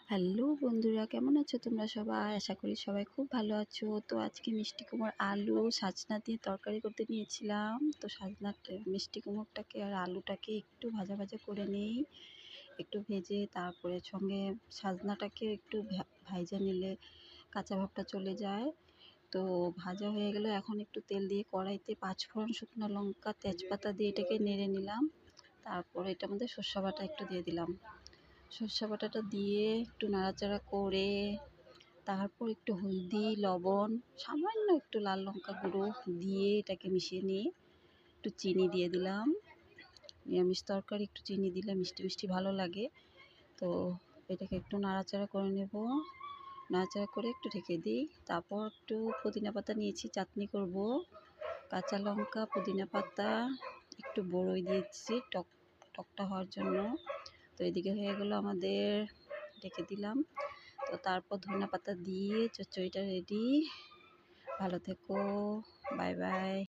Hello বন্ধুরা, কেমন আছো তোমরা সবাই? আশা করি সবাই খুব ভালো আছো। তো আজকে মিষ্টি কুমড়োর আলু সাজনা দিয়ে তরকারি করতে নিয়েছিলাম। তো মিষ্টি কুমড়োটাকে আর আলুটাকে একটু ভাজা ভাজা করে নিই। একটু ভেজে তারপরে সঙ্গে সাজনাটাকে একটু ভাইজা নিলে কাঁচা ভাবটা চলে যায়। তো ভাজা হয়ে গেলে এখন একটু তেল দিয়ে কড়াইতে পাঁচফোড়ন, শুকনো লঙ্কা, তেজপাতা দিয়ে এটাকে নেড়ে নিলাম। তারপরে এটার মধ্যে সর্ষে বাটা একটু দিয়ে দিলাম। সর্ষে বাটাটা দিয়ে একটু নাড়াচাড়া করে তারপর একটু হলদি, লবণ, সামান্য একটু লাল লঙ্কা গুঁড়ো দিয়ে এটাকে মিশিয়ে নিয়ে একটু চিনি দিয়ে দিলাম। নিরামিষ তরকারি একটু চিনি দিলে মিষ্টি মিষ্টি ভালো লাগে। তো এটাকে একটু নাড়াচাড়া করে নেব। নাড়াচাড়া করে একটু ঢেকে দিই। তারপর একটু পুদিনা পাতা নিয়েছি, চাটনি করব। কাঁচা লঙ্কা, পুদিনা পাতা, একটু বড়ই দিয়েছি টকটা হওয়ার জন্য। তো এদিকে হয়ে গেল আমাদের, ঢেকে দিলাম। তো তারপর ধনিয়া পাতা দিয়ে চচ্চড়িটা রেডি। ভালো থেকো, বাই বাই।